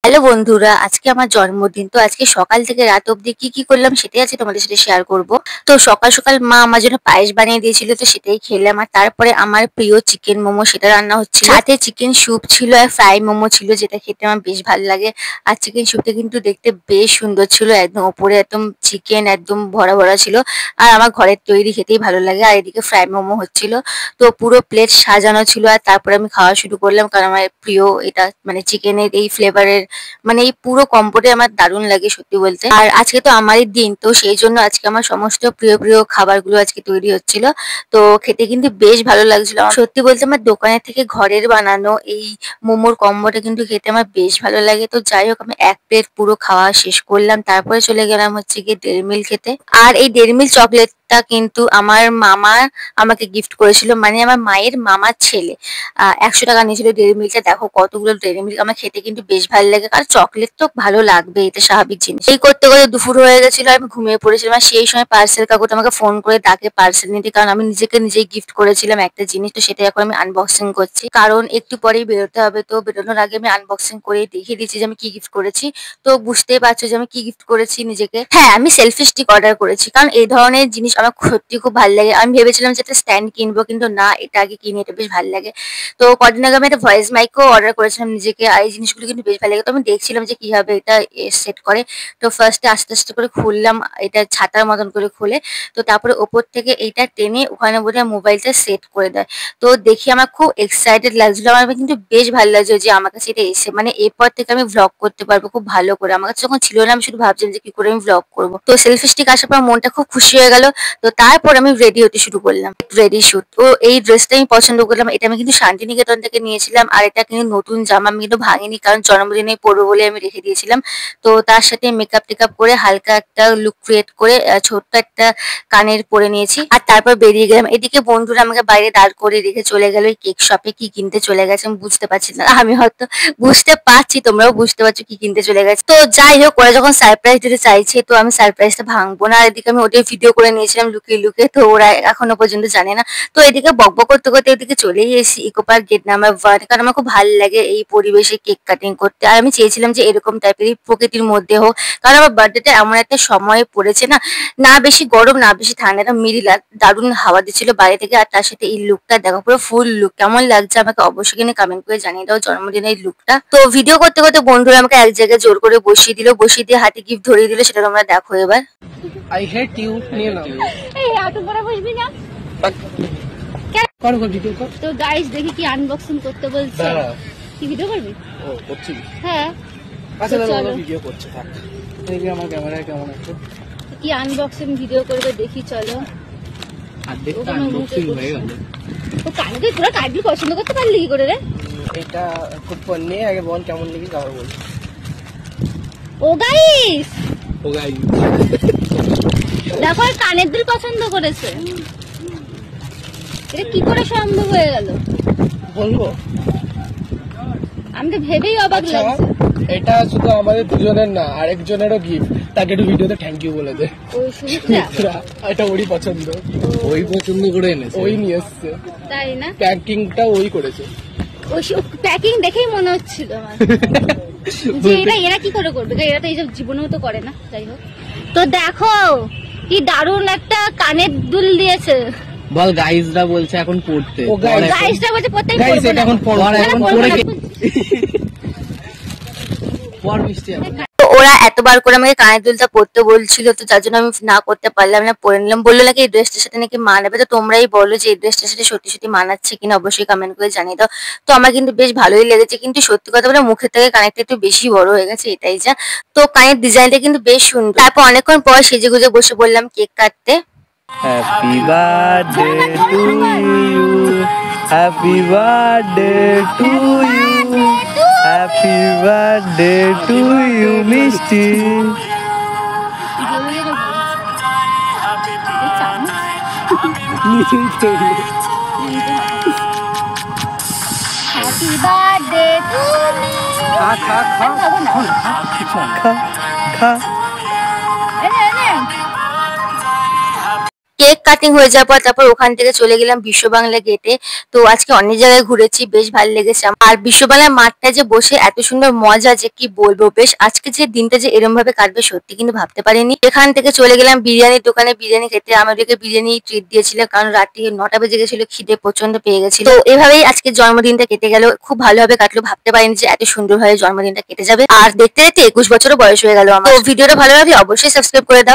Hello বন্ধুরা, আজকে আমার জন্মদিন। তো আজকে সকাল থেকে রাত অবধি কি করলাম সেটাই আজকে তোমাদের সাথে শেয়ার করব। তো সকাল সকাল মা আমার জন্য পায়েস বানিয়ে দিয়েছিল, তো সেটাই খেলাম। আর তারপরে আমার প্রিয় চিকেন মোমো সেটা রান্না হচ্ছিল, সাথে চিকেন স্যুপ ছিল আর ফ্রাই মোমো ছিল, যেটা খেতে আমার বেশ ভালো লাগে। আর চিকেন স্যুপটা কিন্তু দেখতে বেশ সুন্দর ছিল, একদম ওপরে একদম চিকেন একদম ভরা ভরা ছিল। আর আমার ঘরের তৈরি খেতেই ভালো লাগে। আর এদিকে ফ্রাই মোমো হচ্ছিল, তো পুরো প্লেট সাজানো ছিল। আর তারপরে আমি খাওয়া শুরু করলাম, কারণ আমার প্রিয় এটা, মানে চিকেনের এই ফ্লেভারের, মানে এই পুরো কম্বোটাই আমার দারুণ লাগে সত্যি বলতে। আর আজকে তো আমারই দিন, তো সেই জন্য আজকে আমার সমস্ত প্রিয় প্রিয় খাবারগুলো আজকে তৈরি হচ্ছিল। তো খেতে কিন্তু বেশ ভালো লাগছিল। সত্যি বলতে আমার দোকানের থেকে ঘরের বানানো এই মোমোর কম্বোটা কিন্তু খেতে আমার বেশ ভালো লাগে। তো যাই হোক, আমি এক প্লেট পুরো খাওয়া শেষ করলাম, তারপরে চলে গেলাম হচ্ছে গিয়ে ডেয়ারি মিল্ক খেতে। আর এই ডেয়ারি মিল্ক চকলেটটা কিন্তু আমার মামা আমাকে গিফট করেছিল, মানে আমার মায়ের মামার ছেলে। ১০০ টাকা নিয়েছিল ডেয়ারি মিল্কটা। দেখো কতগুলো ডেয়ারি মিল্ক, আমার খেতে কিন্তু বেশ ভালো লাগে, কারণ চকলেট তো ভালো লাগবে, এটা স্বাভাবিক জিনিস। এই করতে করতে দুপুর হয়ে গেছিল, আমি ঘুমিয়ে পড়েছিলাম। আর সেই সময় পার্সেল কাকুটা আমাকে ফোন করে ডাকে পার্সেল নিতে, কারণ আমি নিজেকে নিজেই গিফট করেছিলাম একটা জিনিস, তো সেটা এখন আমি আনবক্সিং করছি, কারণ একটু পরেই বেরোতে হবে। তো বেরোনোর আগে আমি আনবক্সিং করে দেখিয়ে দিচ্ছি যে আমি কি গিফট করেছি। তো বুঝতেই পারছো যে আমি কি গিফট করেছি নিজেকে। হ্যাঁ, আমি সেলফি স্টিক অর্ডার করেছি, কারণ এই ধরনের জিনিস আমার সত্যি খুব ভালো লাগে। আমি ভেবেছিলাম যে একটা স্ট্যান্ড কিনবো, কিন্তু না, এটা আগে কিনি, এটা বেশ ভালো লাগে। তো কদিন আগে আমি একটা ভয়েস মাইকও অর্ডার করেছিলাম নিজেকে, আর এই জিনিসগুলো কিন্তু বেশ ভালো লাগে। তো আমি দেখছিলাম যে কিভাবে এটা সেট করে। তো ফার্স্টে আস্তে আস্তে করে খুললাম, এটা ছাতার মতন করে খুলে। তো তারপরে ওপর থেকে এইটা টেনে ওখানে বোধহয় মোবাইলটা সেট করে দেয়। তো দেখি আমার খুব এক্সাইটেড লাগছিল, আমার কিন্তু বেশ ভালো লাগছে যে আমার কাছে এটা এসে, মানে এরপর থেকে আমি ভ্লগ করতে পারবো খুব ভালো করে। আমার কাছে যখন ছিল না, আমি শুধু ভাবছিলাম যে কি করে আমি ভ্লগ করবো। তো সেলফি স্টিক আসার পর মনটা খুব খুশি হয়ে গেল। তো তারপর আমি রেডি হতে শুরু করলাম, রেডি শুট। তো এই ড্রেসটা আমি পছন্দ করলাম, এটা আমি কিন্তু শান্তিনিকেতন থেকে নিয়েছিলাম। আর এটা কিন্তু নতুন জামা, আমি কিন্তু ভাঙিনি, কারণ জন্মদিনে পরবো বলে আমি রেখে দিয়েছিলাম। তো তার সাথে মেকআপ টেকআপ করে হালকা একটা লুক ক্রিয়েট করে ছোট্ট একটা কানের পরে নিয়েছি, আর তারপর বেরিয়ে গেলাম। এদিকে বন্ধুরা আমাকে বাইরে দাঁড় করে রেখে চলে গেল কেক শপে। কি কিনতে চলে গেছে আমি বুঝতে পারছি না, আমি হয়তো বুঝতে পারছি, তোমরাও বুঝতে পারছো কি কিনতে চলে গেছে। তো যাই হোক, ওরা যখন সারপ্রাইজ দিতে চাইছে, তো আমি সারপ্রাইজটা ভাঙবো না। আর এদিকে আমি ওদের ভিডিও করে নিয়েছিলাম লুকিয়ে লুকিয়ে, তো ওরা এখনো পর্যন্ত জানে না। তো এদিকে বকবক করতে করতে এদিকে চলেই এসেছি ইকো পার্ক গেট নাম্বার 1, কারণ আমার খুব ভালো লাগে এই পরিবেশে কেক কাটিং করতে। আর আমি চেয়েছিলাম যে এরকম টাইপেরই প্রকৃতির মধ্যে হোক, কারণ আমার বার্থডেটা এমন একটা সময়ে পড়েছে না, না বেশি গরম না বেশি ঠান্ডা, একটা মিডিল। দারুণ হাওয়া দিচ্ছিল বাইরে থেকে। আর তার সাথে এই লুকটা দেখো, পুরো ফুল লুক, কেমন লাগছে আমাকে অবশ্যই কিনে কমেন্ট করে জানিয়ে দাও জন্মদিনের এই লুকটা। তো ভিডিও করতে করতে বন্ধুরা আমাকে এক জায়গায় জোর করে বসিয়ে দিয়ে হাতে গিফট ধরিয়ে দিল, সেটা তোমরা দেখো এবার। I hate you, নিয়ে নাও। এই এত বড় বসবি না। কর ভিডিও কর। তো গাইস দেখি কি আনবক্সিং করতে বলছে। কি ভিডিও করবি? ও করছি। হ্যাঁ আচ্ছা দাদা ভিডিও করছে, থাক। দেখি আমার ক্যামেরায় কেমন আছে। কি আনবক্সিং ভিডিও করবে দেখি, চলো। আর দেখতে আনবক্সিং হয়ে গেল। তো কালকে পুরো কার্ডি পছন্দ করতে পারলি কি করে রে? এটা খুব ফোন নিয়ে আগে বল কেমন লাগি তারপর বল। ও গাইস গাইস দেখো, কানের দুল পছন্দ করেছে। এটা কি করে সম্ভব হয়ে গেল বলবো? আমি তো ভেবেই অবাক লাগছে। এটা শুধু আমাদের দুজনের না, আরেকজনেরও গিফট। তাকে একটু ভিডিওতে থ্যাংক ইউ বলে দে। ওই সুমিত্রা, এটা ওরই পছন্দ, ওই পছন্দ করে এনেছে, ওই নিয়ে এসছে। তাই না? প্যাকিংটা ওই করেছে। ওই প্যাকিং দেখেই মনে হচ্ছিল আমার যে এরা কি করে করবে, এরা তো এইসব জীবনেও তো করে না। যাই হোক, তো দেখো কি দারুণ একটা কানের দুল দিয়েছে। বল গাইসরা বলছে এখন পড়তে, ও গাইসরা বলছে পড়তে, গাইস এটা এখন পড়ে পর মিষ্টি আছে। ওরা এতবার করে আমাকে কানের দুলটা পরতে বলছিল, তো যার জন্য আমি না করতে পারলাম না, পরে নিলাম। বললো নাকি এই ড্রেসটার সাথে নাকি মানাবে। তো তোমরাই বলো যে এই ড্রেসটার সাথে সত্যি সত্যি মানাচ্ছে কিনা, অবশ্যই কমেন্ট করে জানিয়ে দাও। তো আমার কিন্তু বেশ ভালোই লেগেছে, কিন্তু সত্যি কথা বলে মুখের থেকে কানেরটা একটু বেশি বড় হয়ে গেছে, এটাই যা। তো কানের ডিজাইনটা কিন্তু বেশ সুন্দর। তারপর অনেকক্ষণ পর সেজে গুজে বসে বললাম কেক কাটতে। Happy birthday to you, happy birthday to you, happy birthday to you মিষ্টি। Happy birthday to me. খা খা খা খা খা। কেক কাটিং হয়ে যাওয়ার পর তারপর ওখান থেকে চলে গেলাম বিশ্ব বাংলা গেটে। তো আজকে অনেক জায়গায় ঘুরেছি, বেশ ভালো লেগেছে আমার। আর বিশ্ব বাংলা মাঠটা যে বসে এত সুন্দর মজা যে কি বলবো, বেশ আজকে যে দিনটা যে এরম ভাবে কাটবে সত্যি কিন্তু ভাবতে পারিনি। এখান থেকে চলে গেলাম বিরিয়ানির দোকানে বিরিয়ানি খেতে। আমাদেরকে বিরিয়ানি ট্রিট দিয়েছিল কারণ রাত্রি 9টা বেজে গেছিল, খিদে প্রচন্ড পেয়ে গেছিল। তো এভাবেই আজকে জন্মদিনটা কেটে গেল, খুব ভালোভাবে কাটলো। ভাবতে পারিনি যে এত সুন্দরভাবে জন্মদিনটা কেটে যাবে। আর দেখতে দেখতে 21 বছরও বয়স হয়ে গেল আমার। তো ভিডিওটা ভালো লাগলে অবশ্যই সাবস্ক্রাইব করে দাও।